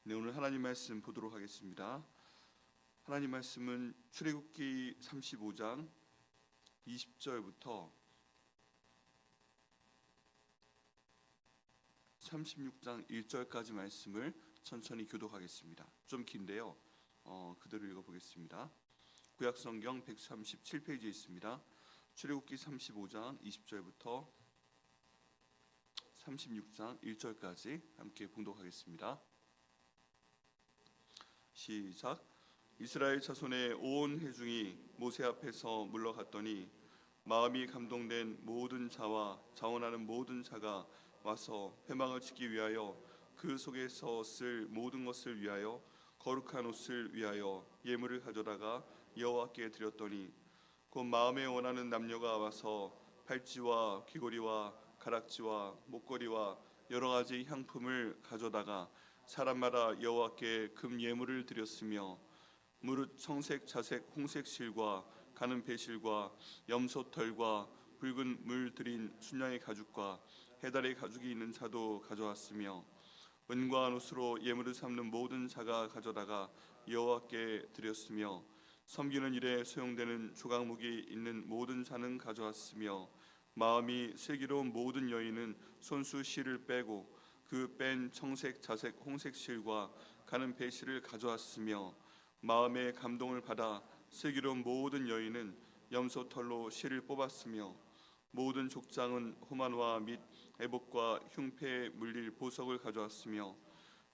네, 오늘 하나님 말씀 보도록 하겠습니다. 하나님 말씀은 출애굽기 35장 20절부터 36장 1절까지 말씀을 천천히 교독하겠습니다. 좀 긴데요. 그대로 읽어보겠습니다. 구약성경 137페이지에 있습니다. 출애굽기 35장 20절부터 36장 1절까지 함께 봉독하겠습니다. 시작. 이스라엘 자손의 온 회중이 모세 앞에서 물러갔더니 마음이 감동된 모든 자와 자원하는 모든 자가 와서 회막을 짓기 위하여 그 속에서 쓸 모든 것을 위하여 거룩한 옷을 위하여 예물을 가져다가 여호와께 드렸더니 곧 마음에 원하는 남녀가 와서 팔찌와 귀고리와 가락지와 목걸이와 여러 가지 향품을 가져다가 사람마다 여호와께 금 예물을 드렸으며 무릇 청색, 자색, 홍색 실과 가는 배실과 염소털과 붉은 물 들인 순양의 가죽과 해달의 가죽이 있는 자도 가져왔으며 은과 옷으로 예물을 삼는 모든 자가 가져다가 여호와께 드렸으며 섬기는 일에 소용되는 조각목이 있는 모든 자는 가져왔으며 마음이 슬기로운 모든 여인은 손수 실을 빼고 그 뺀 청색, 자색, 홍색 실과 가는 배실을 가져왔으며 마음의 감동을 받아 슬기로운 모든 여인은 염소털로 실을 뽑았으며 모든 족장은 호만화 및 애복과 흉패에 물릴 보석을 가져왔으며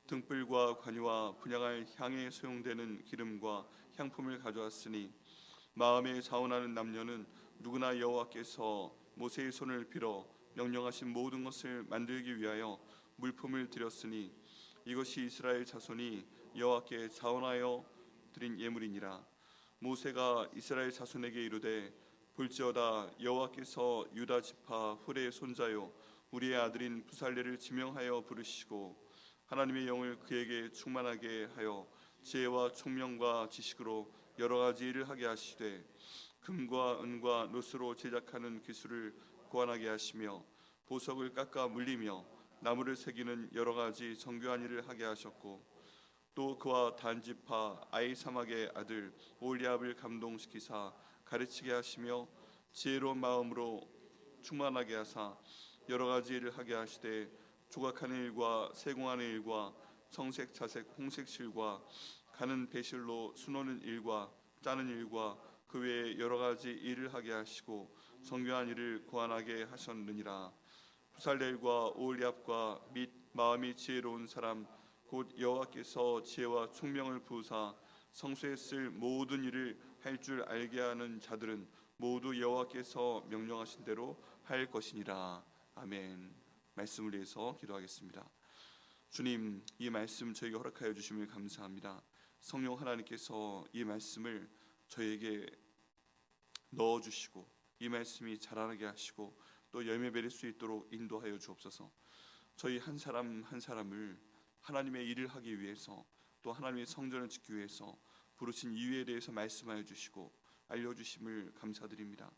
등불과 관유와 분향할 향에 소용되는 기름과 향품을 가져왔으니 마음에 자원하는 남녀는 누구나 여호와께서 모세의 손을 빌어 명령하신 모든 것을 만들기 위하여 물품을 드렸으니 이것이 이스라엘 자손이 여호와께 자원하여 드린 예물이니라. 모세가 이스라엘 자손에게 이르되 볼지어다 여호와께서 유다 지파 훌의 손자요 우리의 아들인 부살레를 지명하여 부르시고 하나님의 영을 그에게 충만하게 하여 지혜와 총명과 지식으로 여러 가지 일을 하게 하시되 금과 은과 노스로 제작하는 기술을 고안하게 하시며 보석을 깎아 물리며 나무를 새기는 여러 가지 정교한 일을 하게 하셨고 또 그와 단지파 아이사막의 아들 올리압을 감동시키사 가르치게 하시며 지혜로운 마음으로 충만하게 하사 여러 가지 일을 하게 하시되 조각하는 일과 세공하는 일과 청색, 자색, 홍색 실과 가는 배실로 수놓는 일과 짜는 일과 그 외에 여러 가지 일을 하게 하시고 정교한 일을 고안하게 하셨느니라. 부살렐과 올리압과 및 마음이 지혜로운 사람 곧 여호와께서 지혜와 총명을 부으사 성소에 쓸 모든 일을 할 줄 알게 하는 자들은 모두 여호와께서 명령하신 대로 할 것이니라. 아멘. 말씀을 위해서 기도하겠습니다. 주님, 이 말씀 저에게 허락하여 주심을 감사합니다. 성령 하나님께서 이 말씀을 저에게 넣어주시고 이 말씀이 자라나게 하시고 또 열매 맺을 수 있도록 인도하여 주옵소서. 저희 한 사람 한 사람을 하나님의 일을 하기 위해서 또 하나님의 성전을 짓기 위해서 부르신 이유에 대해서 말씀하여 주시고 알려주심을 감사드립니다.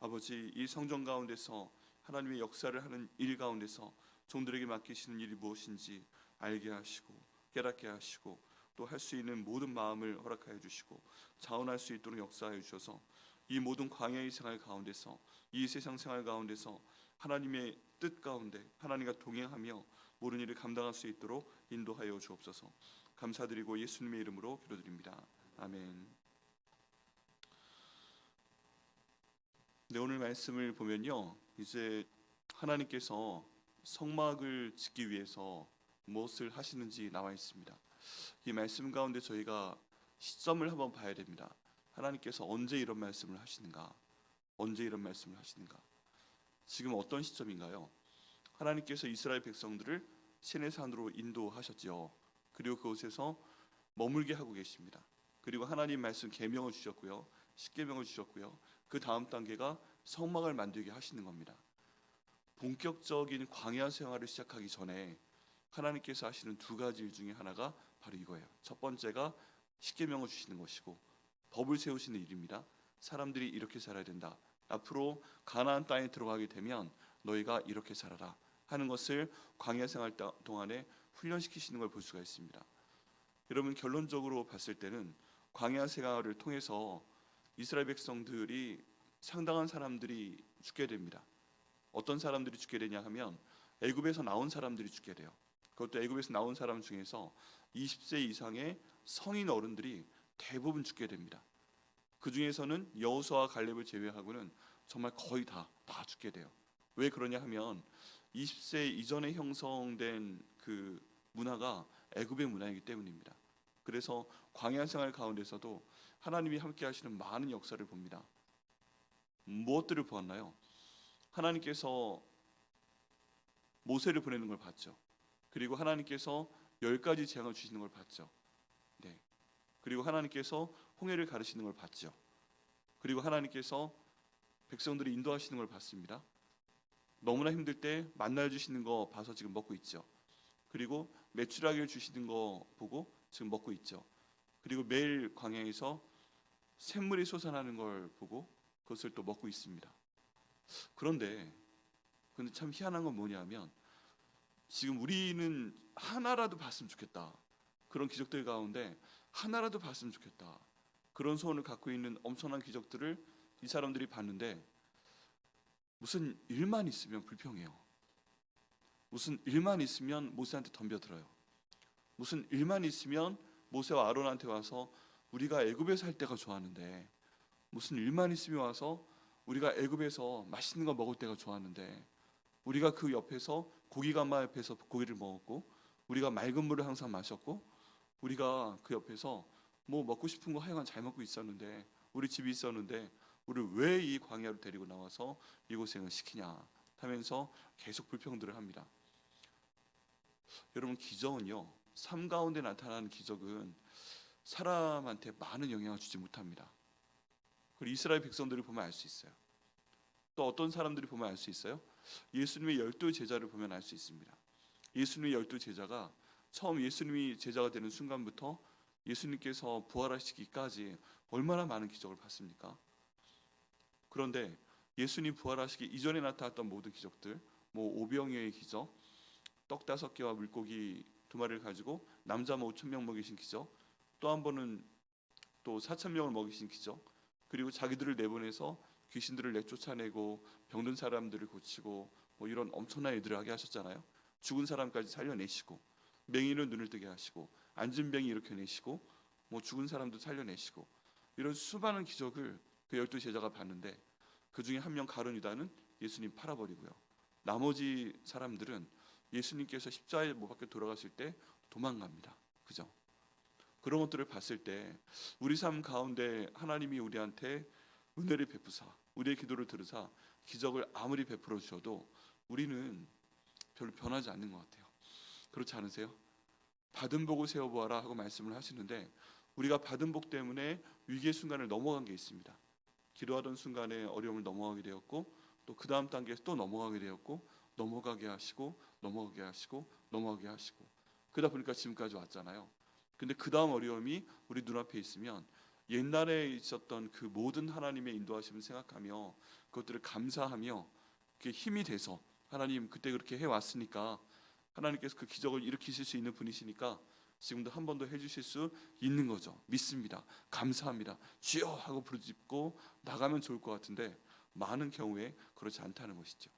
아버지, 이 성전 가운데서 하나님의 역사를 하는 일 가운데서 종들에게 맡기시는 일이 무엇인지 알게 하시고 깨닫게 하시고 또 할 수 있는 모든 마음을 허락하여 주시고 자원할 수 있도록 역사하여 주셔서 이 모든 광야의 생활 가운데서 이 세상 생활 가운데서 하나님의 뜻 가운데 하나님과 동행하며 모든 일을 감당할 수 있도록 인도하여 주옵소서. 감사드리고 예수님의 이름으로 기도드립니다. 아멘. 네, 오늘 말씀을 보면요, 이제 하나님께서 성막을 짓기 위해서 무엇을 하시는지 나와 있습니다. 이 말씀 가운데 저희가 시점을 한번 봐야 됩니다. 하나님께서 언제 이런 말씀을 하시는가? 언제 이런 말씀을 하시는가? 지금 어떤 시점인가요? 하나님께서 이스라엘 백성들을 시내산으로 인도하셨죠. 그리고 그곳에서 머물게 하고 계십니다. 그리고 하나님 말씀 계명을 주셨고요, 십계명을 주셨고요. 그 다음 단계가 성막을 만들게 하시는 겁니다. 본격적인 광야 생활을 시작하기 전에 하나님께서 하시는 두 가지 일 중에 하나가 바로 이거예요. 첫 번째가 십계명을 주시는 것이고 법을 세우시는 일입니다. 사람들이 이렇게 살아야 된다. 앞으로 가나안 땅에 들어가게 되면 너희가 이렇게 살아라 하는 것을 광야 생활 동안에 훈련시키시는 걸 볼 수가 있습니다. 여러분 결론적으로 봤을 때는 광야 생활을 통해서 이스라엘 백성들이 상당한 사람들이 죽게 됩니다. 어떤 사람들이 죽게 되냐 하면 애굽에서 나온 사람들이 죽게 돼요. 그것도 애굽에서 나온 사람 중에서 20세 이상의 성인 어른들이 대부분 죽게 됩니다. 그 중에서는 여호수아와 갈렙을 제외하고는 정말 거의 다 죽게 돼요. 왜 그러냐 하면 20세 이전에 형성된 그 문화가 애굽의 문화이기 때문입니다. 그래서 광야 생활 가운데서도 하나님이 함께 하시는 많은 역사를 봅니다. 무엇들을 보았나요? 하나님께서 모세를 보내는 걸 봤죠. 그리고 하나님께서 10가지 재앙을 주시는 걸 봤죠. 네. 그리고 하나님께서 홍해를 가르시는 걸 봤죠. 그리고 하나님께서 백성들을 인도하시는 걸 봤습니다. 너무나 힘들 때 만나 주시는 거 봐서 지금 먹고 있죠. 그리고 메추라기를 주시는 거 보고 지금 먹고 있죠. 그리고 매일 광야에서 샘물이 솟아나는 걸 보고 그것을 또 먹고 있습니다. 그런데 참 희한한 건 뭐냐면 지금 우리는 하나라도 봤으면 좋겠다. 그런 기적들 가운데 하나라도 봤으면 좋겠다. 그런 소원을 갖고 있는 엄청난 기적들을 이 사람들이 봤는데 무슨 일만 있으면 불평해요. 무슨 일만 있으면 모세한테 덤벼들어요. 무슨 일만 있으면 모세와 아론한테 와서 우리가 애굽에서 할 때가 좋았는데, 무슨 일만 있으면 와서 우리가 애굽에서 맛있는 거 먹을 때가 좋았는데, 우리가 그 옆에서 고기가마 옆에서 고기를 먹었고, 우리가 맑은 물을 항상 마셨고, 우리가 그 옆에서 뭐 먹고 싶은 거 하여간 잘 먹고 있었는데, 우리 집이 있었는데 우리를 왜 이 광야로 데리고 나와서 이 고생을 시키냐 하면서 계속 불평들을 합니다. 여러분, 기적은요, 삶 가운데 나타나는 기적은 사람한테 많은 영향을 주지 못합니다. 그리고 이스라엘 백성들을 보면 알 수 있어요. 또 어떤 사람들이 보면 알 수 있어요? 예수님의 12 제자를 보면 알 수 있습니다. 예수님의 12 제자가 처음 예수님이 제자가 되는 순간부터 예수님께서 부활하시기까지 얼마나 많은 기적을 봤습니까? 그런데 예수님 부활하시기 이전에 나타났던 모든 기적들, 뭐 오병이어의 기적, 떡 5개와 물고기 2마리를 가지고 남자 5,000명 먹이신 기적, 또 한 번은 또 4,000명을 먹이신 기적, 그리고 자기들을 내보내서 귀신들을 내쫓아내고 병든 사람들을 고치고 뭐 이런 엄청난 일들을 하게 하셨잖아요. 죽은 사람까지 살려내시고, 맹인은 눈을 뜨게 하시고, 앉은 병이 일으켜내시고, 뭐 죽은 사람도 살려내시고, 이런 수많은 기적을 그 12 제자가 봤는데, 그 중에 한 명 가룟 유다는 예수님 팔아버리고요. 나머지 사람들은 예수님께서 십자가에 못 박혀 돌아가실 때 도망갑니다. 그죠? 그런 것들을 봤을 때 우리 삶 가운데 하나님이 우리한테 은혜를 베푸사 우리의 기도를 들으사 기적을 아무리 베풀어 주셔도 우리는 별로 변하지 않는 것 같아요. 그렇지 않으세요? 받은 복을 세워보아라 하고 말씀을 하시는데, 우리가 받은 복 때문에 위기의 순간을 넘어간 게 있습니다. 기도하던 순간에 어려움을 넘어가게 되었고, 또 그 다음 단계에서 또 넘어가게 되었고, 넘어가게 하시고 넘어가게 하시고 넘어가게 하시고, 그러다 보니까 지금까지 왔잖아요. 근데 그 다음 어려움이 우리 눈앞에 있으면 옛날에 있었던 그 모든 하나님의 인도하심을 생각하며 그것들을 감사하며 그게 힘이 돼서, 하나님 그때 그렇게 해왔으니까 하나님께서 그 기적을 일으키실 수 있는 분이시니까 지금도 한 번 더 해주실 수 있는 거죠. 믿습니다. 감사합니다. 주여 하고 부르짖고 나가면 좋을 것 같은데 많은 경우에 그렇지 않다는 것이죠.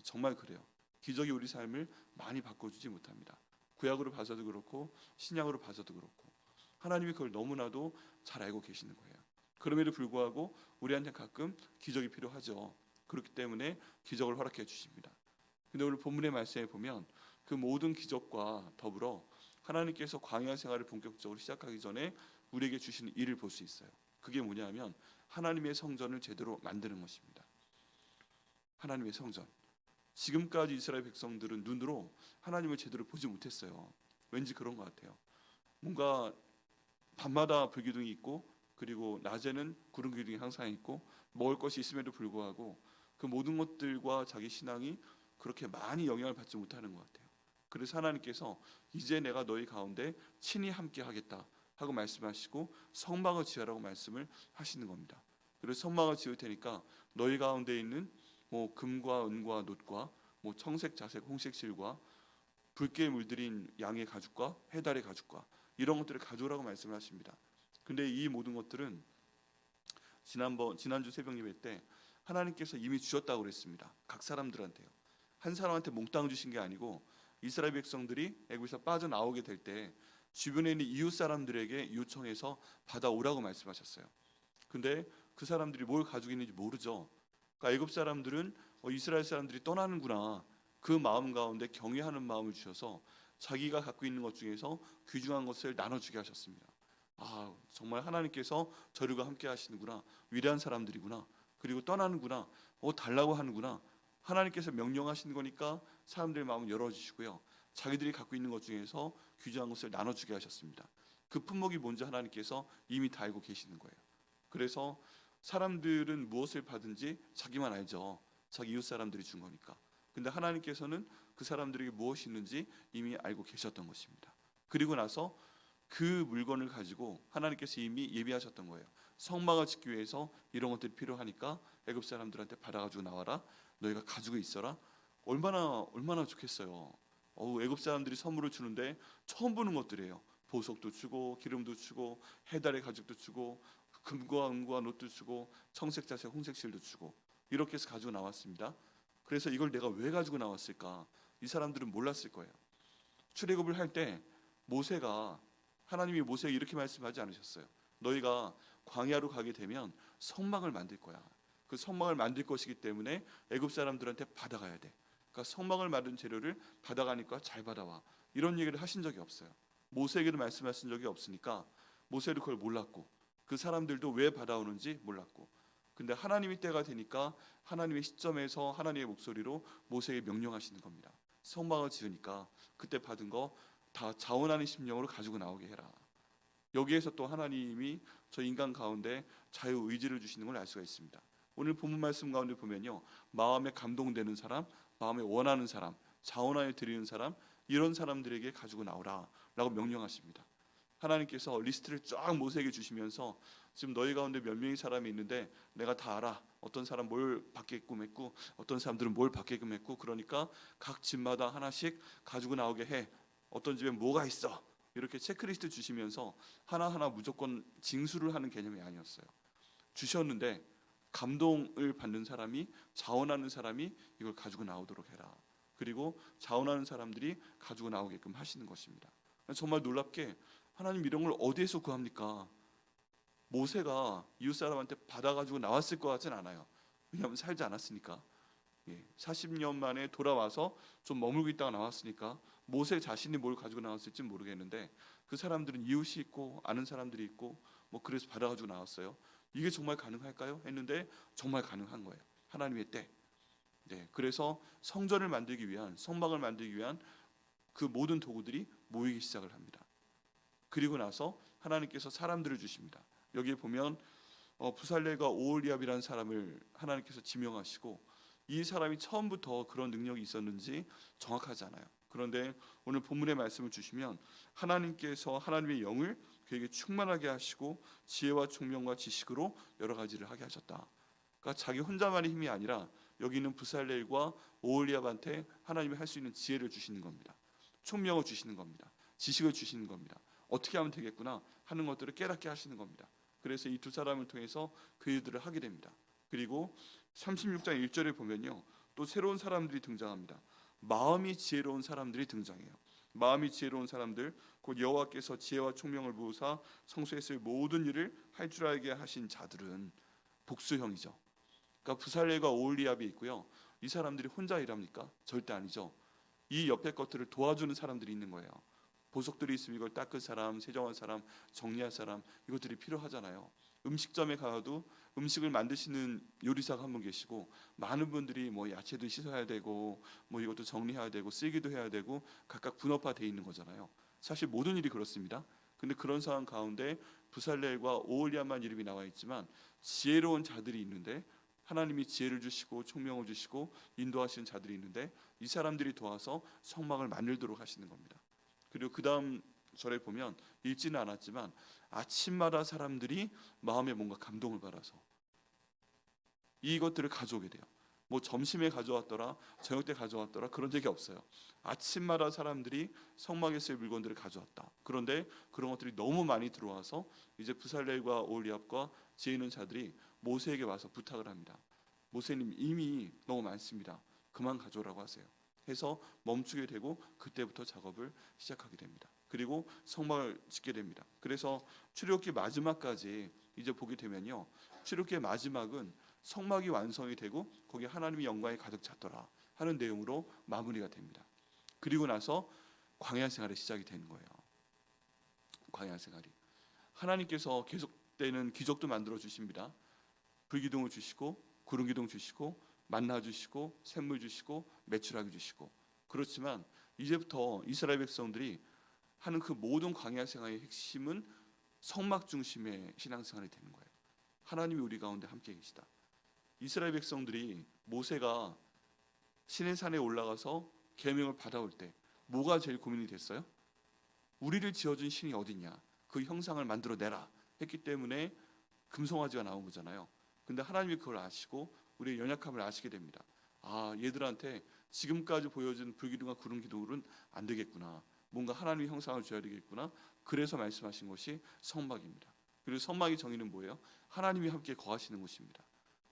정말 그래요. 기적이 우리 삶을 많이 바꿔주지 못합니다. 구약으로 봐서도 그렇고 신약으로 봐서도 그렇고 하나님이 그걸 너무나도 잘 알고 계시는 거예요. 그럼에도 불구하고 우리한테 가끔 기적이 필요하죠. 그렇기 때문에 기적을 허락해 주십니다. 근데 오늘 본문의 말씀에 보면 그 모든 기적과 더불어 하나님께서 광야 생활을 본격적으로 시작하기 전에 우리에게 주시는 일을 볼 수 있어요. 그게 뭐냐면 하나님의 성전을 제대로 만드는 것입니다. 하나님의 성전. 지금까지 이스라엘 백성들은 눈으로 하나님을 제대로 보지 못했어요. 왠지 그런 것 같아요. 뭔가 밤마다 불기둥이 있고, 그리고 낮에는 구름 기둥이 항상 있고, 먹을 것이 있음에도 불구하고 그 모든 것들과 자기 신앙이 그렇게 많이 영향을 받지 못하는 것 같아요. 그래서 하나님께서 이제 내가 너희 가운데 친히 함께 하겠다 하고 말씀하시고 성막을 지으라고 말씀을 하시는 겁니다. 그래서 성막을 지을 테니까 너희 가운데 있는 뭐 금과 은과 놋과 뭐 청색, 자색, 홍색 실과 붉게 물들인 양의 가죽과 해달의 가죽과 이런 것들을 가져오라고 말씀을 하십니다. 근데 이 모든 것들은 지난주 새벽 예배 때 하나님께서 이미 주셨다고 그랬습니다. 각 사람들한테요. 한 사람한테 몽땅 주신 게 아니고 이스라엘 백성들이 애굽에서 빠져나오게 될 때 주변에 있는 이웃 사람들에게 요청해서 받아오라고 말씀하셨어요. 근데 그 사람들이 뭘 가지고 있는지 모르죠. 그러니까 애굽 사람들은 이스라엘 사람들이 떠나는구나, 그 마음 가운데 경외하는 마음을 주셔서 자기가 갖고 있는 것 중에서 귀중한 것을 나눠주게 하셨습니다. 아, 정말 하나님께서 저들과 함께 하시는구나, 위대한 사람들이구나, 그리고 떠나는구나, 달라고 하는구나, 하나님께서 명령하시는 거니까 사람들의 마음을 열어주시고요, 자기들이 갖고 있는 것 중에서 귀중한 것을 나눠주게 하셨습니다. 그 품목이 뭔지 하나님께서 이미 다 알고 계시는 거예요. 그래서 사람들은 무엇을 받은지 자기만 알죠. 자기 이웃 사람들이 준 거니까. 근데 하나님께서는 그 사람들에게 무엇이 있는지 이미 알고 계셨던 것입니다. 그리고 나서 그 물건을 가지고 하나님께서 이미 예비하셨던 거예요. 성막을 짓기 위해서 이런 것들이 필요하니까 애굽 사람들한테 받아가지고 나와라, 너희가 가지고 있어라. 얼마나 좋겠어요. 애굽 사람들이 선물을 주는데 처음 보는 것들이에요. 보석도 주고 기름도 주고 해달의 가죽도 주고 금과 은과 놋도 주고 청색, 자색, 홍색 실도 주고 이렇게 해서 가지고 나왔습니다. 그래서 이걸 내가 왜 가지고 나왔을까? 이 사람들은 몰랐을 거예요. 출애굽을 할 때 모세가, 하나님이 모세에게 이렇게 말씀하지 않으셨어요. 너희가 광야로 가게 되면 성막을 만들 거야. 그 성막을 만들 것이기 때문에 애굽 사람들한테 받아가야 돼. 그러니까 성막을 만든 재료를 받아가니까 잘 받아와. 이런 얘기를 하신 적이 없어요. 모세에게도 말씀하신 적이 없으니까 모세도 그걸 몰랐고 그 사람들도 왜 받아오는지 몰랐고, 근데 하나님이 때가 되니까 하나님의 시점에서 하나님의 목소리로 모세에게 명령하시는 겁니다. 성막을 지으니까 그때 받은 거 다 자원하는 심령으로 가지고 나오게 해라. 여기에서 또 하나님이 저 인간 가운데 자유의지를 주시는 걸 알 수가 있습니다. 오늘 본문 말씀 가운데 보면요, 마음에 감동되는 사람, 마음에 원하는 사람, 자원하여 드리는 사람, 이런 사람들에게 가지고 나오라 라고 명령하십니다. 하나님께서 리스트를 쫙 모세에게 주시면서 지금 너희 가운데 몇 명의 사람이 있는데 내가 다 알아. 어떤 사람 뭘 받게끔 했고 어떤 사람들은 뭘 받게끔 했고, 그러니까 각 집마다 하나씩 가지고 나오게 해. 어떤 집에 뭐가 있어, 이렇게 체크리스트 주시면서 하나하나 무조건 징수를 하는 개념이 아니었어요. 주셨는데 감동을 받는 사람이, 자원하는 사람이 이걸 가지고 나오도록 해라. 그리고 자원하는 사람들이 가지고 나오게끔 하시는 것입니다. 정말 놀랍게 하나님 이런 걸 어디에서 구합니까? 모세가 이웃 사람한테 받아가지고 나왔을 것 같진 않아요. 왜냐하면 살지 않았으니까. 40년 만에 돌아와서 좀 머물고 있다가 나왔으니까 모세 자신이 뭘 가지고 나왔을지 모르겠는데 그 사람들은 이웃이 있고 아는 사람들이 있고 그래서 받아가지고 나왔어요. 이게 정말 가능할까요? 했는데 정말 가능한 거예요. 하나님의 때. 그래서 성전을 만들기 위한, 성막을 만들기 위한 그 모든 도구들이 모이기 시작을 합니다. 그리고 나서 하나님께서 사람들을 주십니다. 여기에 보면 부살렐과 오홀리압이라는 사람을 하나님께서 지명하시고, 이 사람이 처음부터 그런 능력이 있었는지 정확하지 않아요. 그런데 오늘 본문의 말씀을 주시면 하나님께서 하나님의 영을 그에게 충만하게 하시고 지혜와 총명과 지식으로 여러 가지를 하게 하셨다. 그러니까 자기 혼자만의 힘이 아니라 여기 있는 부살렐과 오홀리압한테 하나님이 할 수 있는 지혜를 주시는 겁니다. 총명을 주시는 겁니다. 지식을 주시는 겁니다. 어떻게 하면 되겠구나 하는 것들을 깨닫게 하시는 겁니다. 그래서 이 두 사람을 통해서 그 일들을 하게 됩니다. 그리고 36장 1절에 보면요, 또 새로운 사람들이 등장합니다. 마음이 지혜로운 사람들이 등장해요. 마음이 지혜로운 사람들, 곧 여호와께서 지혜와 총명을 부으사 성소에 쓸 모든 일을 할 줄 알게 하신 자들은, 복수형이죠. 그러니까 부살렐과 오홀리압이 있고요. 이 사람들이 혼자 일합니까? 절대 아니죠. 이 옆에 것들을 도와주는 사람들이 있는 거예요. 보석들이 있으면 이걸 닦을 사람, 세정할 사람, 정리할 사람, 이것들이 필요하잖아요. 음식점에 가도 음식을 만드시는 요리사가 한 분 계시고, 많은 분들이 야채도 씻어야 되고 이것도 정리해야 되고 쓸기도 해야 되고 각각 분업화되어 있는 거잖아요. 사실 모든 일이 그렇습니다. 근데 그런 상황 가운데 부살렐과 오홀리압만 이름이 나와 있지만 지혜로운 자들이 있는데, 하나님이 지혜를 주시고 총명을 주시고 인도하시는 자들이 있는데 이 사람들이 도와서 성막을 만들도록 하시는 겁니다. 그리고 그 다음 절에 보면 읽지는 않았지만 아침마다 사람들이 마음에 뭔가 감동을 받아서 이것들을 가져오게 돼요. 뭐 점심에 가져왔더라, 저녁 때 가져왔더라 그런 적이 없어요. 아침마다 사람들이 성막에 쓸 물건들을 가져왔다. 그런데 그런 것들이 너무 많이 들어와서 이제 부살렐과 오홀리압과 지혜 있는 자들이 모세에게 와서 부탁을 합니다. 모세님 이미 너무 많습니다. 그만 가져오라고 하세요. 해서 멈추게 되고 그때부터 작업을 시작하게 됩니다. 그리고 성막을 짓게 됩니다. 그래서 출애굽기 마지막까지 이제 보게 되면요, 출애굽기의 마지막은 성막이 완성이 되고 거기에 하나님의 영광이 가득 찼더라 하는 내용으로 마무리가 됩니다. 그리고 나서 광야 생활이 시작이 되는 거예요. 광야 생활이 하나님께서 계속되는 기적도 만들어 주십니다. 불기둥을 주시고 구름 기둥 주시고 만나 주시고 샘물 주시고 메추라기 주시고. 그렇지만 이제부터 이스라엘 백성들이 하는 그 모든 광야 생활의 핵심은 성막 중심의 신앙생활이 되는 거예요. 하나님이 우리 가운데 함께 계시다. 이스라엘 백성들이 모세가 시내산에 올라가서 계명을 받아올 때 뭐가 제일 고민이 됐어요? 우리를 지어준 신이 어딨냐, 그 형상을 만들어내라 했기 때문에 금송아지가 나온 거잖아요. 근데 하나님이 그걸 아시고 우리의 연약함을 아시게 됩니다. 아, 얘들한테 지금까지 보여준 불기둥과 구름 기둥으로는 안 되겠구나, 뭔가 하나님의 형상을 줘야 되겠구나. 그래서 말씀하신 것이 성막입니다. 그리고 성막의 정의는 뭐예요? 하나님이 함께 거하시는 곳입니다.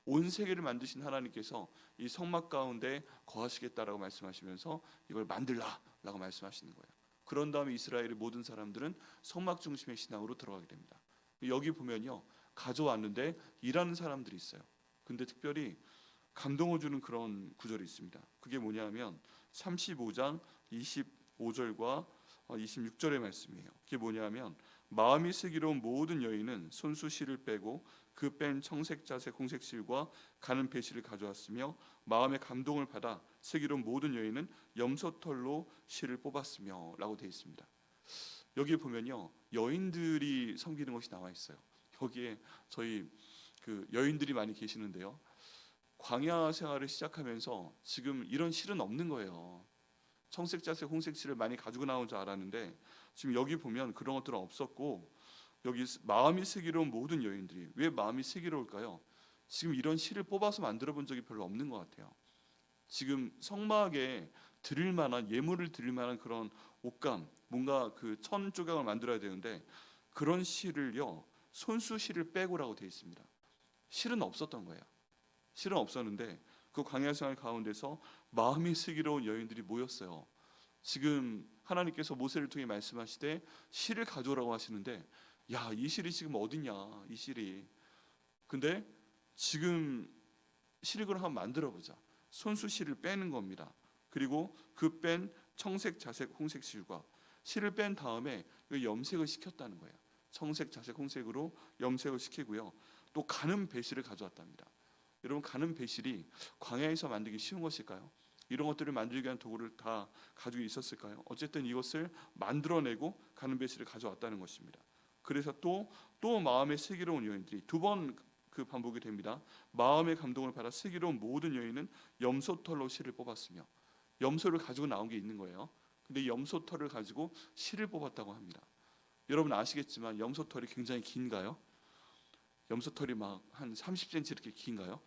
온 세계를 만드신 하나님께서 이 성막 가운데 거하시겠다라고 말씀하시면서 이걸 만들라라고 말씀하시는 거예요. 그런 다음에 이스라엘의 모든 사람들은 성막 중심의 신앙으로 들어가게 됩니다. 여기 보면요, 가져왔는데 일하는 사람들이 있어요. 근데 특별히 감동을 주는 그런 구절이 있습니다. 그게 뭐냐면 35장 25절과 26절의 말씀이에요. 그게 뭐냐면 마음이 슬기로운 모든 여인은 손수 실을 빼고 그 뺀 청색 자색 홍색 실과 가는 배실을 가져왔으며 마음의 감동을 받아 슬기로운 모든 여인은 염소털로 실을 뽑았으며 라고 되어 있습니다. 여기에 보면요, 여인들이 섬기는 것이 나와 있어요. 여기에 저희 그 여인들이 많이 계시는데요, 광야 생활을 시작하면서 지금 이런 실은 없는 거예요. 청색 자색 홍색 실을 많이 가지고 나온 줄 알았는데 지금 여기 보면 그런 것들은 없었고, 여기 마음이 슬기로운 모든 여인들이, 왜 마음이 슬기로울까요? 지금 이런 실을 뽑아서 만들어 본 적이 별로 없는 것 같아요. 지금 성막에 드릴 만한, 예물을 드릴 만한 그런 옷감, 뭔가 그 천 조각을 만들어야 되는데 그런 실을요, 손수 실을 빼고라고 되어 있습니다. 실은 없었던 거예요. 실은 없었는데 그 광야 생활 가운데서 마음이 슬기로운 여인들이 모였어요. 지금 하나님께서 모세를 통해 말씀하시되 실을 가져오라고 하시는데, 야, 이 실이 지금 어디냐, 이 실이. 근데 지금 실을 그럼 한번 만들어 보자. 손수 실을 빼는 겁니다. 그리고 그 뺀 청색 자색 홍색 실과 실을 뺀 다음에 염색을 시켰다는 거예요. 청색 자색 홍색으로 염색을 시키고요, 또 가는 배실을 가져왔답니다. 여러분, 가는 배실이 광야에서 만들기 쉬운 것일까요? 이런 것들을 만들기 위한 도구를 다 가지고 있었을까요? 어쨌든 이것을 만들어내고 가는 배실을 가져왔다는 것입니다. 그래서 또 마음에 슬기로운 여인들이 두 번 그 반복이 됩니다. 마음의 감동을 받아 슬기로운 모든 여인은 염소털로 실을 뽑았으며, 염소를 가지고 나온 게 있는 거예요. 근데 염소털을 가지고 실을 뽑았다고 합니다. 여러분 아시겠지만 염소털이 굉장히 긴가요? 염소털이 막 한 30cm 이렇게 긴가요?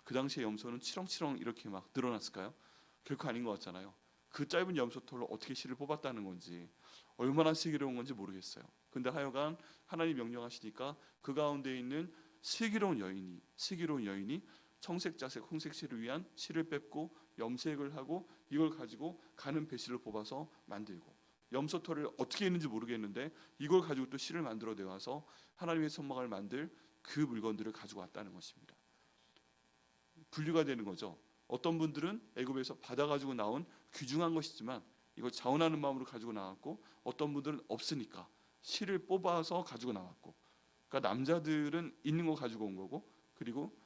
그 당시에 염소는 치렁치렁 이렇게 막 늘어났을까요? 결코 아닌 것 같잖아요. 그 짧은 염소털로 어떻게 실을 뽑았다는 건지, 얼마나 슬기로운 건지 모르겠어요. 근데 하여간 하나님 명령하시니까 그 가운데 있는 슬기로운 여인이 청색 자색 홍색 실을 위한 실을 뺏고 염색을 하고 이걸 가지고 가는 배실을 뽑아서 만들고, 염소털을 어떻게 했는지 모르겠는데 이걸 가지고 또 실을 만들어 내와서 하나님의 성막을 만들 그 물건들을 가지고 왔다는 것입니다. 분류가 되는 거죠. 어떤 분들은 애굽에서 받아가지고 나온 귀중한 것이지만 이걸 자원하는 마음으로 가지고 나왔고, 어떤 분들은 없으니까 실을 뽑아서 가지고 나왔고, 그러니까 남자들은 있는 거 가지고 온 거고, 그리고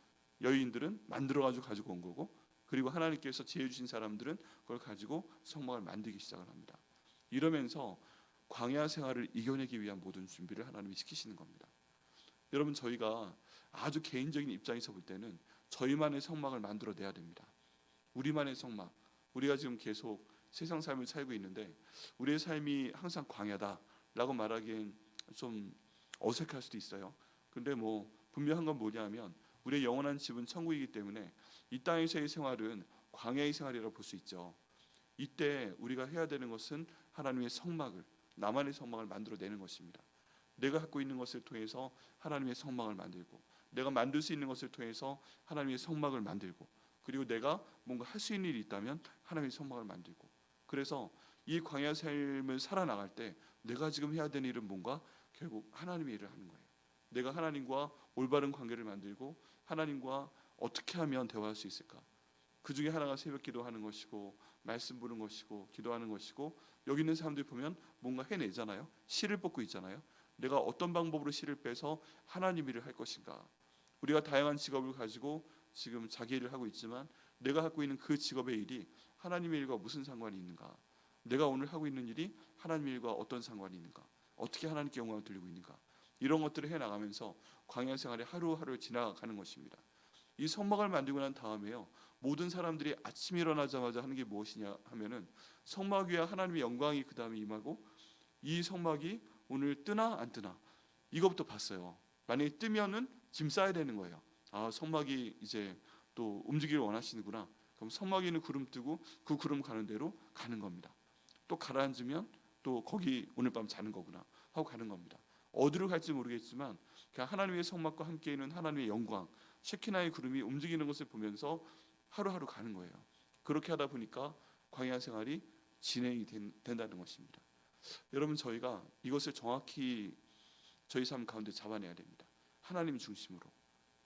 여인들은 만들어가지고 가지고 온 거고, 그리고 하나님께서 지혜 주신 사람들은 그걸 가지고 성막을 만들기 시작을 합니다. 이러면서 광야 생활을 이겨내기 위한 모든 준비를 하나님이 시키시는 겁니다. 여러분, 저희가 아주 개인적인 입장에서 볼 때는 저희만의 성막을 만들어내야 됩니다. 우리만의 성막. 우리가 지금 계속 세상 삶을 살고 있는데 우리의 삶이 항상 광야다라고 말하기엔 좀 어색할 수도 있어요. 근데 뭐 분명한 건 뭐냐면 우리의 영원한 집은 천국이기 때문에 이 땅에서의 생활은 광야의 생활이라고 볼 수 있죠. 이때 우리가 해야 되는 것은 하나님의 성막을, 나만의 성막을 만들어내는 것입니다. 내가 갖고 있는 것을 통해서 하나님의 성막을 만들고, 내가 만들 수 있는 것을 통해서 하나님의 성막을 만들고, 그리고 내가 뭔가 할 수 있는 일이 있다면 하나님의 성막을 만들고. 그래서 이 광야 삶을 살아나갈 때 내가 지금 해야 되는 일은 뭔가, 결국 하나님의 일을 하는 거예요. 내가 하나님과 올바른 관계를 만들고 하나님과 어떻게 하면 대화할 수 있을까? 그 중에 하나가 새벽 기도하는 것이고, 말씀 보는 것이고, 기도하는 것이고, 여기 있는 사람들 보면 뭔가 해내잖아요. 씨를 뽑고 있잖아요. 내가 어떤 방법으로 씨를 빼서 하나님 일을 할 것인가? 우리가 다양한 직업을 가지고 지금 자기 일을 하고 있지만, 내가 갖고 있는 그 직업의 일이 하나님의 일과 무슨 상관이 있는가? 내가 오늘 하고 있는 일이 하나님의 일과 어떤 상관이 있는가? 어떻게 하나님께 영광을 돌리고 있는가? 이런 것들을 해나가면서 광야 생활에 하루하루 지나가는 것입니다. 이 성막을 만들고 난 다음에요, 모든 사람들이 아침에 일어나자마자 하는 게 무엇이냐 하면은, 성막 위에 하나님의 영광이 그 다음에 임하고, 이 성막이 오늘 뜨나 안 뜨나 이것부터 봤어요. 만약에 뜨면은 짐 싸야 되는 거예요. 아, 성막이 이제 또 움직이길 원하시는구나. 그럼 성막 위에는 구름 뜨고 그 구름 가는 대로 가는 겁니다. 또 가라앉으면 또 거기 오늘 밤 자는 거구나 하고 가는 겁니다. 어디로 갈지 모르겠지만 그냥 하나님의 성막과 함께 있는 하나님의 영광, 셰키나의 구름이 움직이는 것을 보면서 하루하루 가는 거예요. 그렇게 하다 보니까 광야 생활이 진행이 된다는 것입니다. 여러분, 저희가 이것을 정확히 저희 삶 가운데 잡아내야 됩니다. 하나님 중심으로,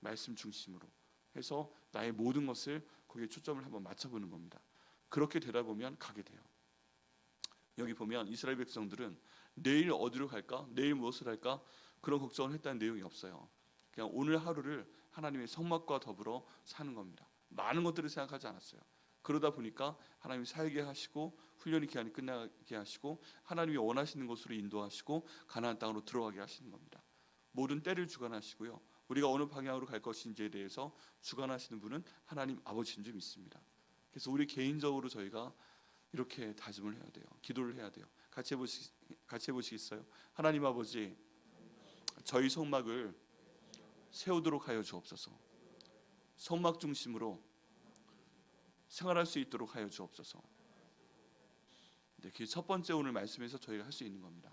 말씀 중심으로 해서 나의 모든 것을 거기에 초점을 한번 맞춰보는 겁니다. 그렇게 되다 보면 가게 돼요. 여기 보면 이스라엘 백성들은 내일 어디로 갈까? 내일 무엇을 할까? 그런 걱정을 했다는 내용이 없어요. 그냥 오늘 하루를 하나님의 성막과 더불어 사는 겁니다. 많은 것들을 생각하지 않았어요. 그러다 보니까 하나님이 살게 하시고, 훈련의 기간이 끝나게 하시고, 하나님이 원하시는 곳으로 인도하시고, 가나안 땅으로 들어가게 하시는 겁니다. 모든 때를 주관하시고요, 우리가 어느 방향으로 갈 것인지에 대해서 주관하시는 분은 하나님 아버지인 줄 믿습니다. 그래서 우리 개인적으로 저희가 이렇게 다짐을 해야 돼요. 기도를 해야 돼요. 같이 해보시겠어요? 하나님 아버지, 저희 성막을 세우도록 하여 주옵소서. 성막 중심으로 생활할 수 있도록 하여 주옵소서. 네, 그 첫 번째 오늘 말씀에서 저희가 할 수 있는 겁니다.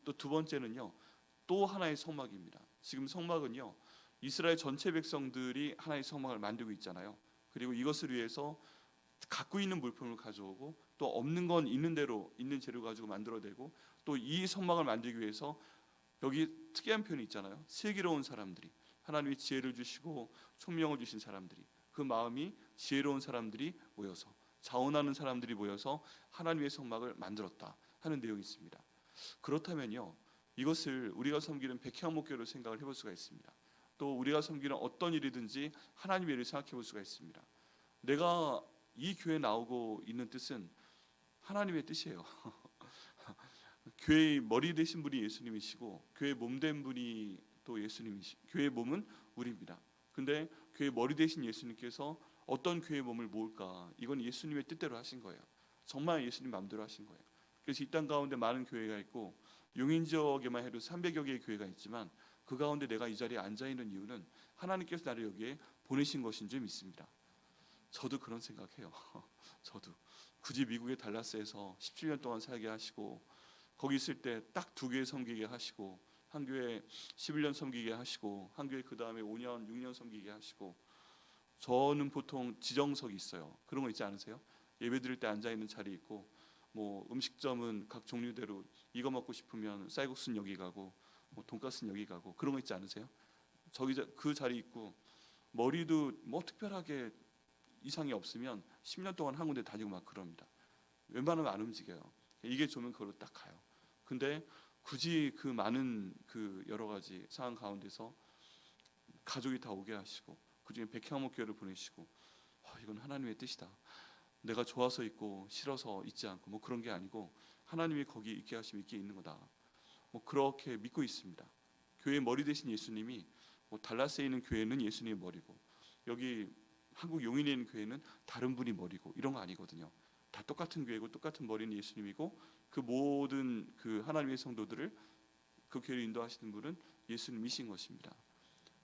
또 두 번째는요, 또 하나의 성막입니다. 지금 성막은요, 이스라엘 전체 백성들이 하나의 성막을 만들고 있잖아요. 그리고 이것을 위해서 갖고 있는 물품을 가져오고, 또 없는 건 있는 대로 있는 재료 가지고 만들어내고, 또 이 성막을 만들기 위해서 여기 특이한 표현이 있잖아요. 슬기로운 사람들이, 하나님이 지혜를 주시고 총명을 주신 사람들이, 그 마음이 지혜로운 사람들이 모여서, 자원하는 사람들이 모여서 하나님의 성막을 만들었다 하는 내용이 있습니다. 그렇다면요, 이것을 우리가 섬기는 백향목교로 생각을 해볼 수가 있습니다. 또 우리가 섬기는 어떤 일이든지 하나님의 일을 생각해 볼 수가 있습니다. 내가 이 교회에 나오고 있는 뜻은 하나님의 뜻이에요. 교회의 머리 되신 분이 예수님이시고, 교회의 몸 된 분이 또 예수님이시고, 교회의 몸은 우리입니다. 근데 교회 머리 되신 예수님께서 어떤 교회의 몸을 모을까? 이건 예수님의 뜻대로 하신 거예요. 정말 예수님 마음대로 하신 거예요. 그래서 이 땅 가운데 많은 교회가 있고, 용인 지역에만 해도 300여 개의 교회가 있지만, 그 가운데 내가 이 자리에 앉아 있는 이유는 하나님께서 나를 여기에 보내신 것인 줄 믿습니다. 저도 그런 생각해요. 저도 굳이 미국의 달라스에서 17년 동안 살게 하시고, 거기 있을 때 딱 2교회 섬기게 하시고, 한 교회 11년 섬기게 하시고, 한 교회 그 다음에 5년 6년 섬기게 하시고, 저는 보통 지정석이 있어요. 그런 거 있지 않으세요? 예배 드릴 때 앉아 있는 자리 있고, 뭐 음식점은 각 종류대로 이거 먹고 싶으면 쌀국수는 여기 가고, 뭐 돈가스는 여기 가고, 그런 거 있지 않으세요? 저기 그 자리 있고, 머리도 뭐 특별하게 이상이 없으면 10년 동안 한 군데 다니고 막 그럽니다. 웬만하면 안 움직여요. 이게 좋으면 그걸로 딱 가요. 근데 굳이 그 많은 그 여러 가지 상황 가운데서 가족이 다 오게 하시고, 그중에 백향목교회를 보내시고, 이건 하나님의 뜻이다. 내가 좋아서 있고 싫어서 있지 않고 뭐 그런 게 아니고, 하나님이 거기 있게 하시면 있게 있는 거다. 뭐 그렇게 믿고 있습니다. 교회의 머리 되신 예수님이, 뭐 달라스에 있는 교회는 예수님의 머리고, 여기 한국 용인에 있는 교회는 다른 분이 머리고, 이런 거 아니거든요. 다 똑같은 교회고 똑같은 머리는 예수님이고, 그 모든 그 하나님의 성도들을 그 교회를 인도하시는 분은 예수님이신 것입니다.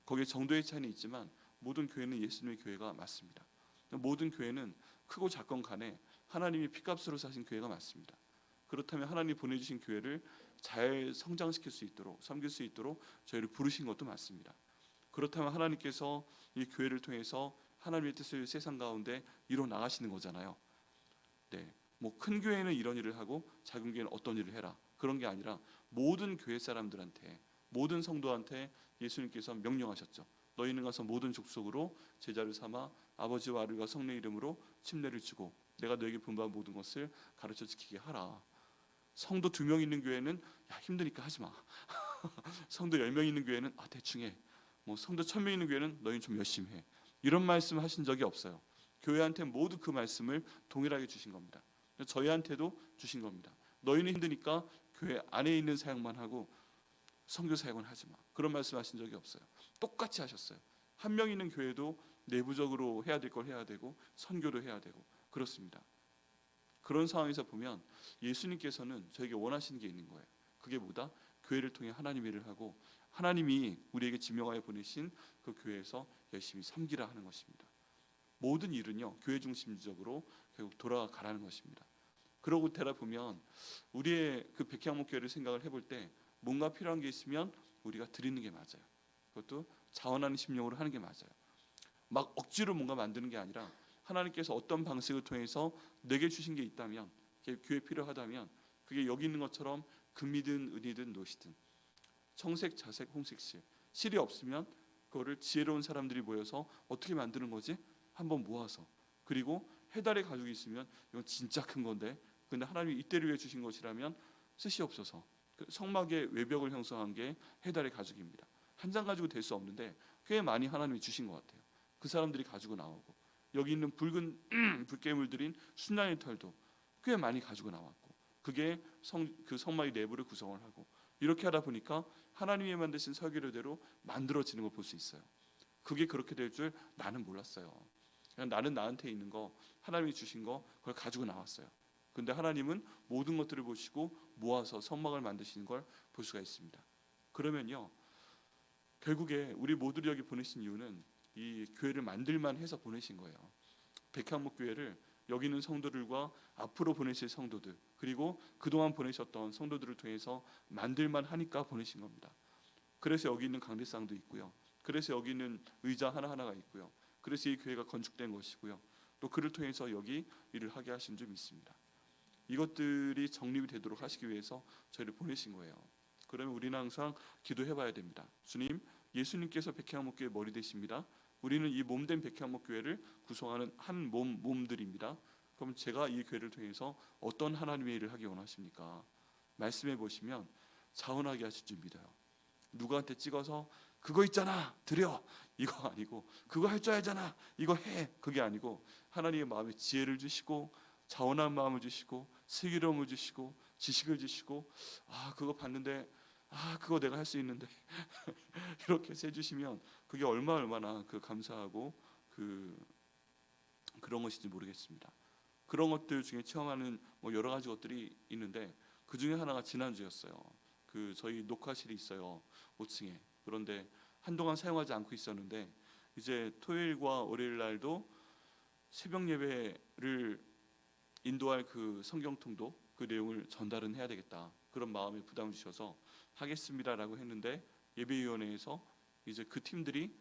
거기에 정도의 차이는 있지만 모든 교회는 예수님의 교회가 맞습니다. 모든 교회는 크고 작건 간에 하나님이 피값으로 사신 교회가 맞습니다. 그렇다면 하나님 보내주신 교회를 잘 성장시킬 수 있도록 섬길 수 있도록 저희를 부르신 것도 맞습니다. 그렇다면 하나님께서 이 교회를 통해서 하나님의 뜻을 세상 가운데 이뤄 나가시는 거잖아요. 네, 뭐 큰 교회는 이런 일을 하고 작은 교회는 어떤 일을 해라 그런 게 아니라 모든 교회 사람들한테 모든 성도한테 예수님께서 명령하셨죠. 너희는 가서 모든 족속으로 제자를 삼아 아버지와 아들과 성령 이름으로 침례를 주고 내가 너에게 분부한 모든 것을 가르쳐 지키게 하라. 성도 2명 있는 교회는 야 힘드니까 하지 마. 성도 10명 있는 교회는 대충 해. 뭐 성도 1000명 있는 교회는 너희는 좀 열심히 해. 이런 말씀 하신 적이 없어요. 교회한테 모두 그 말씀을 동일하게 주신 겁니다. 저희한테도 주신 겁니다. 너희는 힘드니까 교회 안에 있는 사역만 하고 선교 사역은 하지 마. 그런 말씀하신 적이 없어요. 똑같이 하셨어요. 한 명 있는 교회도 내부적으로 해야 될 걸 해야 되고 선교도 해야 되고 그렇습니다. 그런 상황에서 보면 예수님께서는 저에게 원하시는 게 있는 거예요. 그게 뭐다? 교회를 통해 하나님의 일을 하고 하나님이 우리에게 지명하여 보내신 그 교회에서 열심히 섬기라 하는 것입니다. 모든 일은요 교회 중심적으로 결국 돌아가라는 것입니다. 그러고 되다 보면 우리의 그 백향목 교회를 생각을 해볼 때 뭔가 필요한 게 있으면 우리가 드리는 게 맞아요. 그것도 자원하는 심령으로 하는 게 맞아요. 막 억지로 뭔가 만드는 게 아니라 하나님께서 어떤 방식을 통해서 내게 주신 게 있다면 교회에 필요하다면 그게 여기 있는 것처럼 금이든 은이든 노시든 청색, 자색, 홍색실 실이 없으면 그거를 지혜로운 사람들이 모여서 어떻게 만드는 거지? 한번 모아서 그리고 해달의 가죽이 있으면 이건 진짜 큰 건데 근데 하나님이 이때를 위해 주신 것이라면 쓰시옵소서. 그 성막의 외벽을 형성한 게 해달의 가죽입니다. 한 장 가지고 될 수 없는데 꽤 많이 하나님이 주신 것 같아요. 그 사람들이 가지고 나오고 여기 있는 붉은 불개물 들인 순양의 털도 꽤 많이 가지고 나왔고 그게 그 성막의 내부를 구성을 하고 이렇게 하다 보니까 하나님이 만드신 설계도대로 만들어지는 걸 볼 수 있어요. 그게 그렇게 될 줄 나는 몰랐어요. 그냥 나는 나한테 있는 거 하나님이 주신 거 그걸 가지고 나왔어요. 근데 하나님은 모든 것들을 보시고 모아서 성막을 만드시는 걸 볼 수가 있습니다. 그러면요 결국에 우리 모두를 여기 보내신 이유는 이 교회를 만들만 해서 보내신 거예요. 백향목 교회를 여기 있는 성도들과 앞으로 보내실 성도들 그리고 그동안 보내셨던 성도들을 통해서 만들만 하니까 보내신 겁니다. 그래서 여기 있는 강대상도 있고요. 그래서 여기 있는 의자 하나하나가 있고요. 그래서 이 교회가 건축된 것이고요. 또 그를 통해서 여기 일을 하게 하신 줄 믿습니다. 이것들이 정립이 되도록 하시기 위해서 저희를 보내신 거예요. 그러면 우리는 항상 기도해 봐야 됩니다. 주님, 예수님께서 백향목 교회 머리 되십니다. 우리는 이 몸된 백향목 교회를 구성하는 한 몸들입니다. 그럼 제가 이 교회를 통해서 어떤 하나님의 일을 하기 원하십니까? 말씀해 보시면 자원하게 하실 줄 믿어요. 누구한테 찍어서 그거 있잖아 드려 이거 아니고 그거 할 줄 알잖아 이거 해 그게 아니고 하나님의 마음에 지혜를 주시고 자원한 마음을 주시고 슬기로움을 주시고 지식을 주시고 그거 봤는데 그거 내가 할 수 있는데 이렇게 해주시면 그게 얼마나 그 감사하고 그런 것인지 모르겠습니다. 그런 것들 중에 체험하는 뭐 여러 가지 것들이 있는데 그 중에 하나가 지난주였어요. 그 저희 녹화실이 있어요 5층에. 그런데 한동안 사용하지 않고 있었는데 이제 토요일과 월요일 날도 새벽 예배를 인도할 그 성경통도 그 내용을 전달은 해야 되겠다 그런 마음에 부담을 주셔서 하겠습니다라고 했는데 예배위원회에서 이제 그 팀들이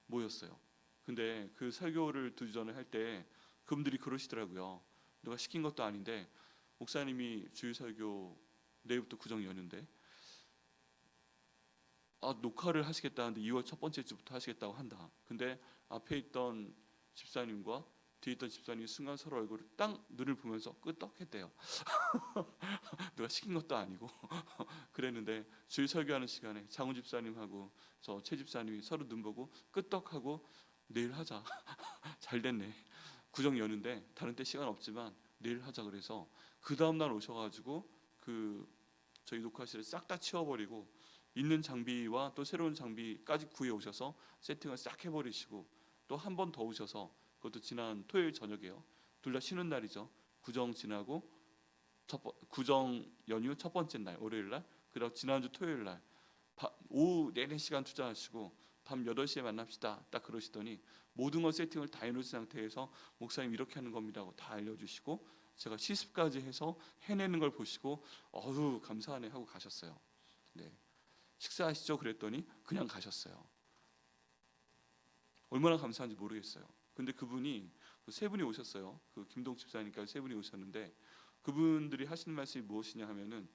모였어요. 근데 그 설교를 2주 전에 할 때 그분들이 그러시더라고요. 누가 시킨 것도 아닌데 목사님이 주일 설교 내일부터 구정 여는데 녹화를 하시겠다는데 2월 첫 번째 주부터 하시겠다고 한다. 근데 앞에 있던 집사님과 뒤에 있던 집사님이 순간 서로 얼굴을 딱 눈을 보면서 끄떡했대요. 누가 시킨 것도 아니고 그랬는데 주일 설교하는 시간에 장훈 집사님하고 저 최 집사님이 서로 눈 보고 끄떡하고 내일 하자. 잘 됐네. 구정 여는데 다른 때 시간 없지만 내일 하자 그래서 그 다음 날 오셔가지고 그 저희 녹화실을 싹 다 치워버리고 있는 장비와 또 새로운 장비까지 구해 오셔서 세팅을 싹 해버리시고 또 한 번 더 오셔서 그것도 지난 토요일 저녁에요. 둘 다 쉬는 날이죠. 구정 지나고 구정 연휴 첫 번째 날 월요일 날 그리고 지난주 토요일 날 오후 내내 시간 투자하시고 밤 8시에 만납시다 딱 그러시더니 모든 것 세팅을 다 해놓은 상태에서 목사님 이렇게 하는 겁니다 하고 다 알려주시고 제가 시습까지 해서 해내는 걸 보시고 어우 감사하네 하고 가셨어요. 네. 식사하시죠 그랬더니 그냥 가셨어요. 얼마나 감사한지 모르겠어요. 근데 그분이 세 분이 오셨어요. 그 김동 집사님까지 세 분이 오셨는데 그분들이 하시는 말씀이 무엇이냐 하면은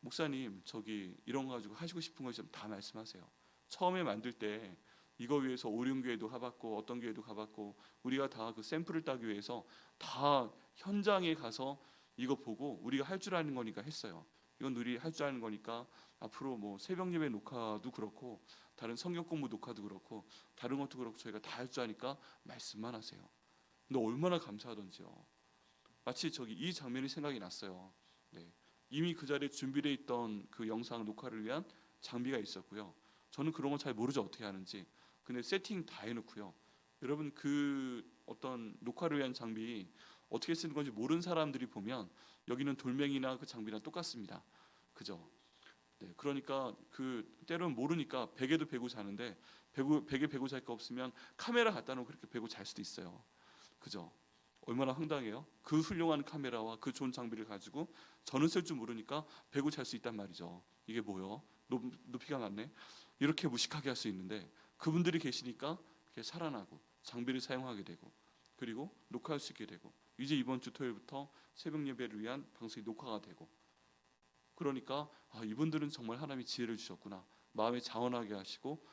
목사님 저기 이런 거 가지고 하시고 싶은 거 좀 다 말씀하세요. 처음에 만들 때 이거 위해서 오륜교회도 가봤고 어떤 교회도 가봤고 우리가 다 그 샘플을 따기 위해서 다 현장에 가서 이거 보고 우리가 할 줄 아는 거니까 했어요. 이건 우리 할 줄 아는 거니까 앞으로 뭐 새벽 예배 녹화도 그렇고 다른 성경 공부 녹화도 그렇고 다른 것도 그렇고 저희가 다 할 줄 아니까 말씀만 하세요. 근데 얼마나 감사하던지요. 마치 저기 이 장면이 생각이 났어요. 네. 이미 그 자리에 준비되어 있던 그 영상 녹화를 위한 장비가 있었고요. 저는 그런 거 잘 모르죠 어떻게 하는지. 근데 세팅 다 해놓고요. 여러분 그 어떤 녹화를 위한 장비 어떻게 쓰는 건지 모르는 사람들이 보면 여기는 돌멩이나 그 장비랑 똑같습니다. 그죠? 네, 그러니까 그 때로는 모르니까 베개도 베고 자는데 베개 베고 잘 거 없으면 카메라 갖다 놓고 그렇게 베고 잘 수도 있어요. 그죠? 얼마나 황당해요. 그 훌륭한 카메라와 그 좋은 장비를 가지고 저는 쓸 줄 모르니까 베고 잘 수 있단 말이죠. 이게 뭐요? 높이가 낮네. 이렇게 무식하게 할 수 있는데 그분들이 계시니까 이렇게 살아나고 장비를 사용하게 되고 그리고 녹화할 수 있게 되고 이제 이번 주 토요일부터 새벽 예배를 위한 방송이 녹화가 되고 그러니까 이분들은 정말 하나님이 지혜를 주셨구나. 마음에 자원하게 하시고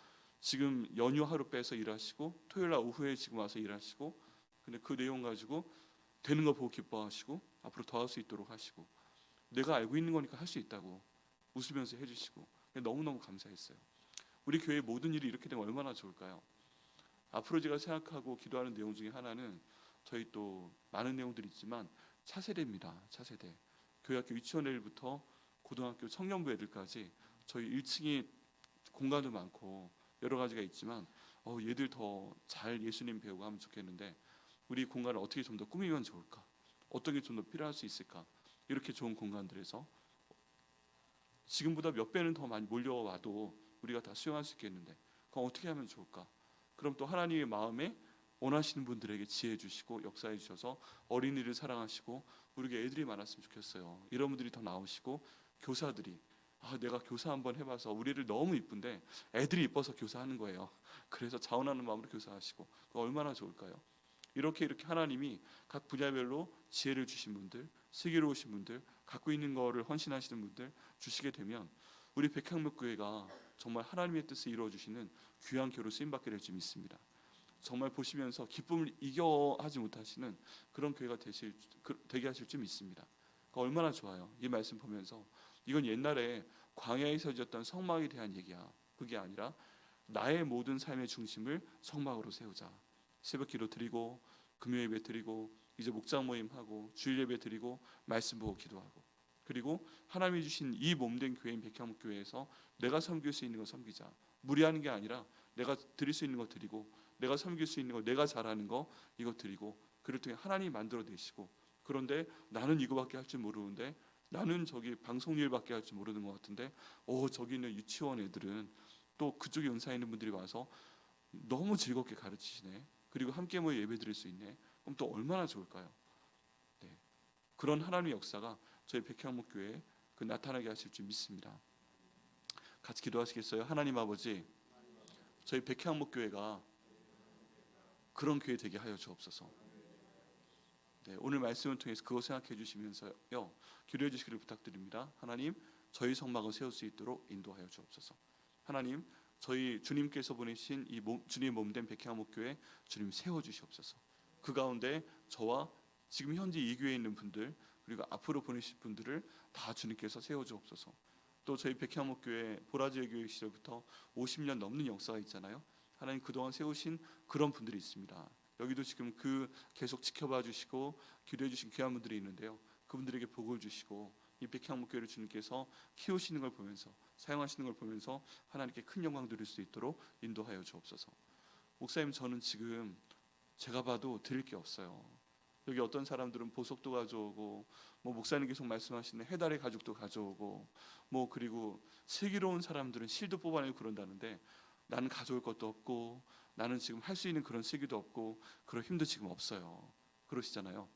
지금 연휴 하루 빼서 일하시고 토요일 날 오후에 지금 와서 일하시고 근데 그 내용 가지고 되는 거 보고 기뻐하시고 앞으로 더 할 수 있도록 하시고 내가 알고 있는 거니까 할 수 있다고 웃으면서 해주시고 너무너무 감사했어요. 우리 교회 모든 일이 이렇게 되면 얼마나 좋을까요? 앞으로 제가 생각하고 기도하는 내용 중에 하나는 저희 또 많은 내용들이 있지만 차세대입니다. 차세대. 교회학교 유치원 애들부터 고등학교 청년부 애들까지 저희 1층에 공간도 많고 여러 가지가 있지만 얘들 더 잘 예수님 배우고 하면 좋겠는데 우리 공간을 어떻게 좀 더 꾸미면 좋을까? 어떤 게 좀 더 필요할 수 있을까? 이렇게 좋은 공간들에서 지금보다 몇 배는 더 많이 몰려와도 우리가 다 수용할 수 있겠는데 그럼 어떻게 하면 좋을까? 그럼 또 하나님의 마음에 원하시는 분들에게 지혜 주시고 역사해 주셔서 어린이를 사랑하시고 우리가 애들이 많았으면 좋겠어요. 이런 분들이 더 나오시고 교사들이 내가 교사 한번 해봐서 우리 애들 너무 이쁜데 애들이 이뻐서 교사하는 거예요. 그래서 자원하는 마음으로 교사하시고 얼마나 좋을까요? 이렇게 하나님이 각 분야별로 지혜를 주신 분들, 슬기로우신 분들, 갖고 있는 거를 헌신하시는 분들 주시게 되면 우리 백향목교회가 정말 하나님의 뜻을 이루어 주시는 귀한 교로 쓰임 받게 될 줄 믿습니다. 정말 보시면서 기쁨을 이겨하지 못하시는 그런 교회가 되게 하실 줄 믿습니다. 얼마나 좋아요. 이 말씀 보면서 이건 옛날에 광야에서 지었던 성막에 대한 얘기야. 그게 아니라 나의 모든 삶의 중심을 성막으로 세우자. 새벽기도 드리고 금요예배 드리고 이제 목장 모임하고 주일 예배 드리고 말씀 보고 기도하고 그리고 하나님이 주신 이 몸된 교회인 백향목교회에서 내가 섬길 수 있는 거 섬기자. 무리하는 게 아니라 내가 드릴 수 있는 거 드리고 내가 섬길 수 있는 거 내가 잘하는 거 이거 드리고 그를 통해 하나님이 만들어 내시고 그런데 나는 이거밖에 할 줄 모르는데 나는 저기 방송 일밖에 할 줄 모르는 것 같은데 저기 있는 유치원 애들은 또 그쪽에 은사 있는 분들이 와서 너무 즐겁게 가르치시네. 그리고 함께 모여 예배 드릴 수 있네. 그럼 또 얼마나 좋을까요? 네. 그런 하나님의 역사가 저희 백향목교회에 나타나게 하실 줄 믿습니다. 같이 기도하시겠어요? 하나님 아버지, 저희 백향목교회가 그런 교회 되게 하여 주옵소서. 네, 오늘 말씀을 통해서 그거 생각해 주시면서요 기도해 주시기를 부탁드립니다. 하나님, 저희 성막을 세울 수 있도록 인도하여 주옵소서. 하나님, 저희 주님께서 보내신 이 주님 몸된 백향목교회 주님 세워 주시옵소서. 그 가운데 저와 지금 현재 이 교회에 있는 분들 그리고 앞으로 보내실 분들을 다 주님께서 세워 주옵소서. 또 저희 백향목교회 보라지의 교회 시절부터 50년 넘는 역사가 있잖아요. 하나님 그동안 세우신 그런 분들이 있습니다. 여기도 지금 계속 지켜봐 주시고 기도해 주신 귀한 분들이 있는데요. 그분들에게 복을 주시고 이 백향목교회를 주님께서 키우시는 걸 보면서 사용하시는 걸 보면서 하나님께 큰 영광 드릴 수 있도록 인도하여 주옵소서. 목사님, 저는 지금 제가 봐도 드릴 게 없어요. 여기 어떤 사람들은 보석도 가져오고 목사님 계속 말씀하시는 해달의 가죽도 가져오고 그리고 슬기로운 사람들은 실도 뽑아내고 그런다는데 나는 가져올 것도 없고 나는 지금 할 수 있는 그런 시기도 없고 그런 힘도 지금 없어요. 그러시잖아요.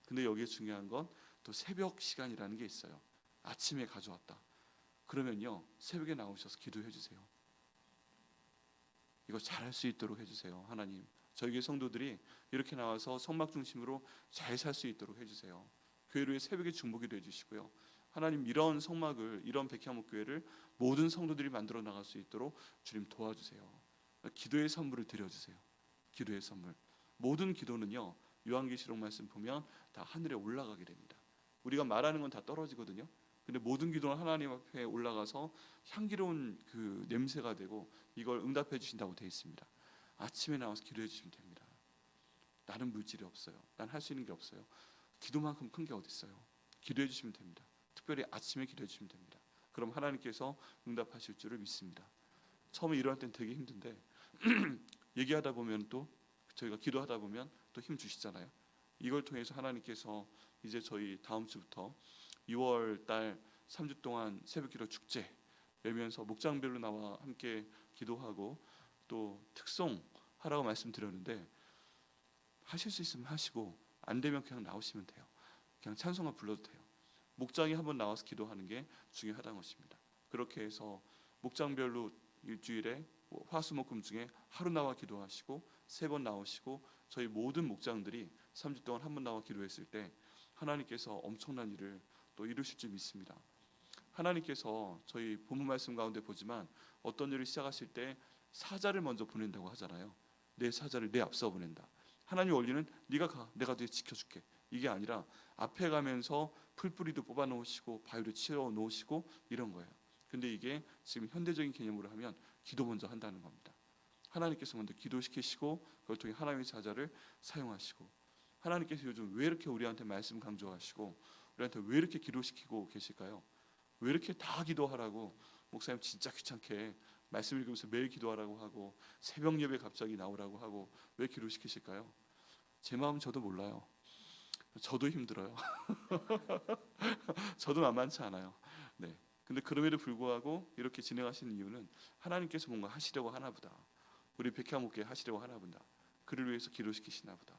근데 여기에 중요한 건 또 새벽 시간이라는 게 있어요. 아침에 가져왔다. 그러면요, 새벽에 나오셔서 기도해 주세요. 이거 잘할 수 있도록 해주세요. 하나님, 저희 교회 성도들이 이렇게 나와서 성막 중심으로 잘 살 수 있도록 해주세요. 교회로의 새벽의 중보기도 해주시고요. 하나님, 이런 성막을, 이런 백향목 교회를 모든 성도들이 만들어 나갈 수 있도록 주님 도와주세요. 기도의 선물을 드려주세요. 기도의 선물. 모든 기도는요, 요한계시록 말씀 보면 다 하늘에 올라가게 됩니다. 우리가 말하는 건 다 떨어지거든요. 근데 모든 기도는 하나님 앞에 올라가서 향기로운 그 냄새가 되고 이걸 응답해 주신다고 되어 있습니다. 아침에 나와서 기도해 주시면 됩니다. 나는 물질이 없어요. 난 할 수 있는 게 없어요. 기도만큼 큰 게 어디 있어요? 기도해 주시면 됩니다. 특별히 아침에 기도해 주시면 됩니다. 그럼 하나님께서 응답하실 줄을 믿습니다. 처음에 일어날 땐 되게 힘든데 얘기하다 보면 또 저희가 기도하다 보면 또 힘 주시잖아요. 이걸 통해서 하나님께서 이제 저희 다음 주부터 2월 달 3주 동안 새벽기도 축제 열면서 목장별로 나와 함께 기도하고 또 특송 하라고 말씀드렸는데 하실 수 있으면 하시고 안 되면 그냥 나오시면 돼요. 그냥 찬송가 불러도 돼요. 목장이 한번 나와서 기도하는 게 중요하다는 것입니다. 그렇게 해서 목장별로 일주일에 화수목금 중에 하루 나와 기도하시고 3번 나오시고 저희 모든 목장들이 3주 동안 한 번 나와 기도했을 때 하나님께서 엄청난 일을 또 이루실 줄 믿습니다. 하나님께서 저희 본문 말씀 가운데 보지만 어떤 일을 시작하실 때 사자를 먼저 보낸다고 하잖아요. 내 사자를 내 앞서 보낸다. 하나님 원리는 네가 가, 내가 뒤에 지켜줄게. 이게 아니라 앞에 가면서 풀뿌리도 뽑아 놓으시고 바위로 치워 놓으시고 이런 거예요. 근데 이게 지금 현대적인 개념으로 하면 기도 먼저 한다는 겁니다. 하나님께서 먼저 기도시키시고 그걸 통해 하나님의 사자를 사용하시고 하나님께서 요즘 왜 이렇게 우리한테 말씀 강조하시고 우리한테 왜 이렇게 기도시키고 계실까요? 왜 이렇게 다 기도하라고 목사님 진짜 귀찮게 말씀 읽으면서 매일 기도하라고 하고 새벽 예배 갑자기 나오라고 하고 왜 기도시키실까요? 제 마음 저도 몰라요. 저도 힘들어요. 저도 만만치 않아요. 네. 근데 그럼에도 불구하고 이렇게 진행하시는 이유는 하나님께서 뭔가 하시려고 하나 보다. 우리 백향목회 하시려고 하나 보다. 그를 위해서 기도시키시나 보다.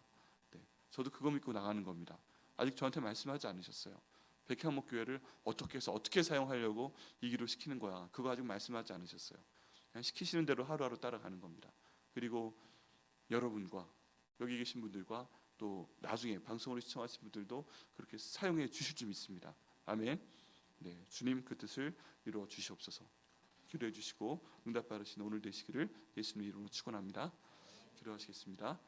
네. 저도 그거 믿고 나가는 겁니다. 아직 저한테 말씀하지 않으셨어요. 백향목 교회를 어떻게 해서 어떻게 사용하려고 이 기도 시키는 거야. 그거 아직 말씀하지 않으셨어요. 그냥 시키시는 대로 하루하루 따라가는 겁니다. 그리고 여러분과 여기 계신 분들과 또 나중에 방송으로 시청하신 분들도 그렇게 사용해 주실 줄 믿습니다. 아멘. 네, 주님 그 뜻을 이루어 주시옵소서. 기도해 주시고 응답 받으시는 오늘 되시기를 예수님 이름으로 축원합니다. 기도하시겠습니다.